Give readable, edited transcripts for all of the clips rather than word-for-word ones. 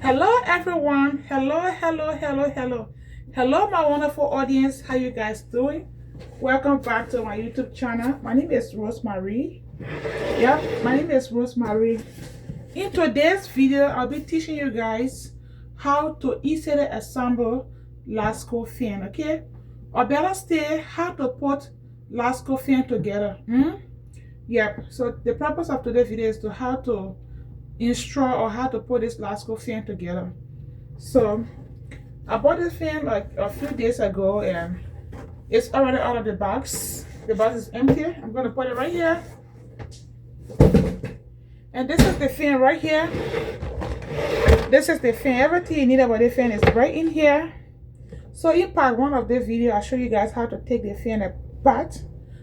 Hello everyone. Hello my wonderful audience. How you guys doing? Welcome back to my YouTube channel. My name is Rosemary. Yep, my name is Rosemary. In today's video, I'll be teaching you guys how to easily assemble Lasko fan, okay? Or better still, how to put Lasko fan together. Yep, so the purpose of today's video is to how to install or how to put this Lasko fan together. So I bought this fan like a few days ago and it's already out of the box. The box is empty. I'm going to put it right here. And this is the fan right here. This is the fan. Everything you need about the fan is right in here. So in part 1 of this video, I'll show you guys how to take the fan apart.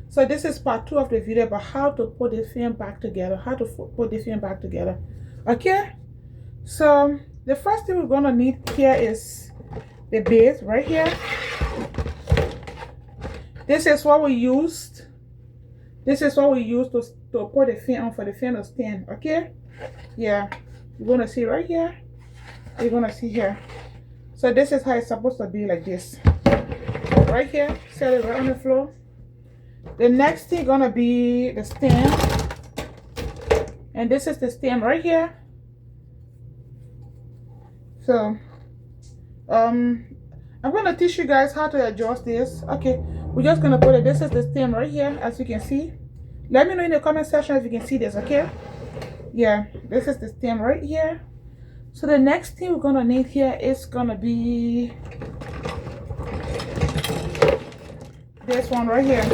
So this is part 2 of the video about how to put the fan back together. How to put the fan back together. Okay? So the first thing we're going to need here is the base right here. This is what we used. This is what we used to put the fan on for the fan to stand. Okay? Yeah. You're going to see right here. You're going to see here. So this is how it's supposed to be, like this. Right here. Set it right on the floor. The next thing going to be the stand. And this is the stand right here. So I'm going to teach you guys how to adjust this. Okay, we're just going to put it. This is the stand right here, as you can see. Let me know in the comment section if you can see this. Okay, yeah, this is the stand right here. So the next thing we're going to need here is going to be this one right here.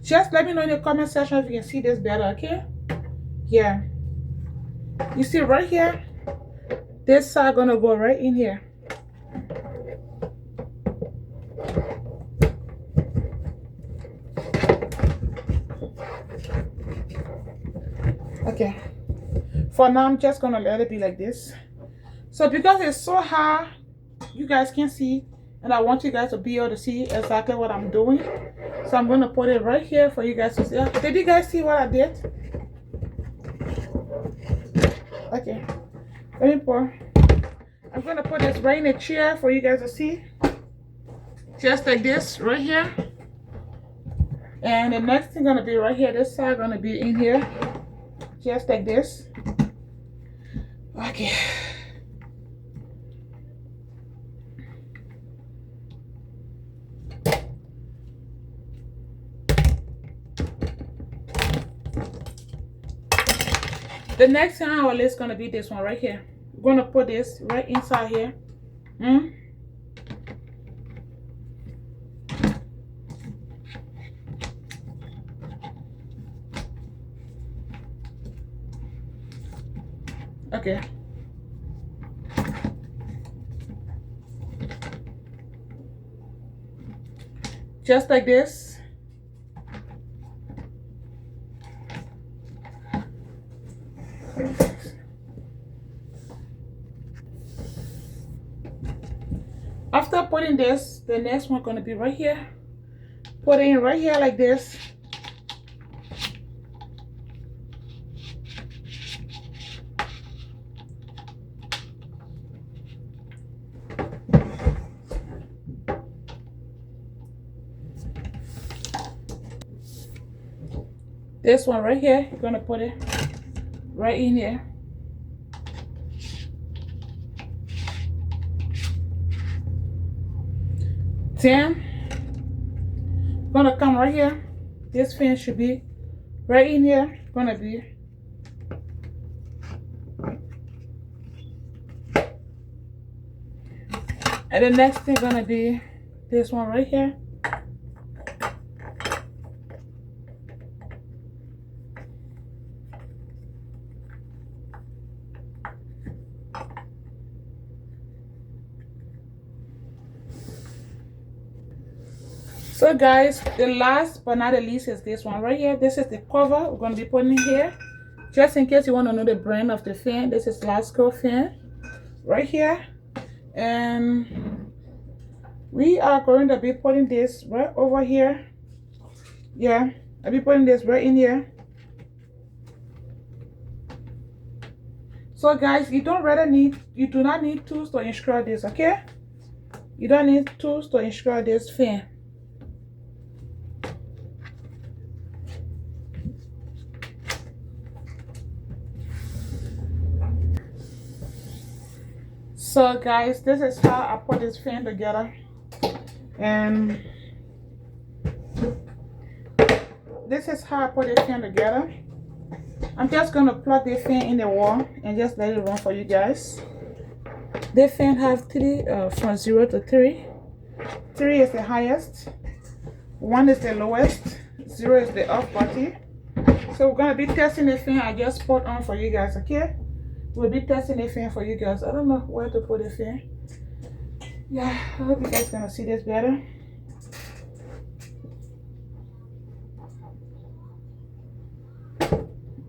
Just let me know in the comment section if you can see this better. Okay, yeah, you see right here, this side gonna go right in here. Okay, for now I'm just gonna let it be like this. So because it's so high, you guys can see, and I want you guys to be able to see exactly what I'm doing. So I'm gonna put it right here for you guys to see. Did you guys see what I did? Okay, let me pour. I'm gonna put this right in a chair for you guys to see. Just like this right here. And the next thing gonna be right here. This side gonna be in here. Just like this. Okay. The next thing on our list is going to be this one right here. We're going to put this right inside here. Okay. Just like this. After putting this, the next one going to be right here. Put it in right here like this. This one right here, you're going to put it right in here. Then gonna come right here. This fan should be right in here. Gonna be and the next thing gonna be this one right here. So guys, the last but not the least is this one right here. This is the cover we're going to be putting in here. Just in case you want to know the brand of the fan, this is Lasko fan right here. And we are going to be putting this right over here. Yeah, I'll be putting this right in here. So guys, you do not need tools to install this, okay? You don't need tools to install this fan. So guys, this is how I put this fan together, and this is how I put the fan together. I'm just gonna plug the fan in the wall and just let it run for you guys. The fan have three from 0 to 3. 3 is the highest, 1 is the lowest, 0 is the off button. So we're gonna be testing the fan I just put on for you guys, okay? We'll be testing the fan for you guys. I don't know where to put the fan. Yeah, I hope you guys gonna see this better.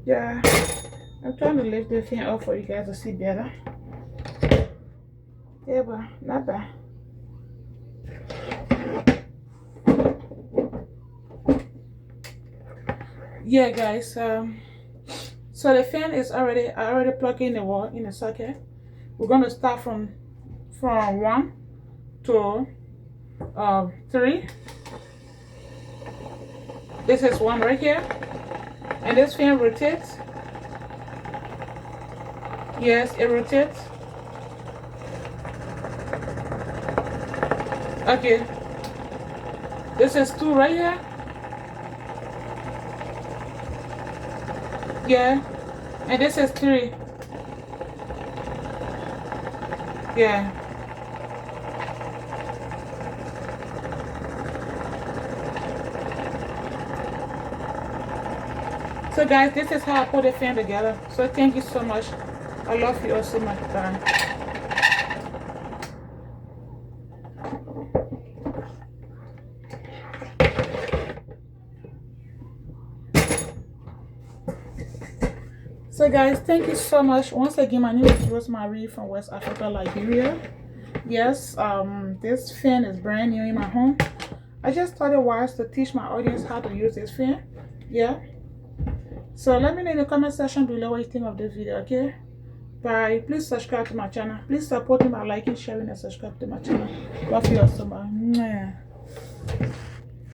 Yeah, I'm trying to lift the fan up for you guys to see better. Yeah, but not bad. Yeah, guys. So the fan is I already plugged in the wall in the socket. We're gonna start from 1 to 3. This is 1 right here, and this fan rotates. Yes, it rotates. Okay, this is 2 right here. Yeah, and this is 3. Yeah. So guys, this is how I put the fan together. So thank you so much. I love you all so much. Bye. So guys, thank you so much once again. My name is Rosemary from West Africa, Liberia. Yes, this fan is brand new in my home. I just thought it wise to teach my audience how to use this fan. Yeah, so let me know in the comment section below what you think of this video, okay? Bye. Please subscribe to my channel. Please support me by liking, sharing, and subscribe to my channel. Love you all so much.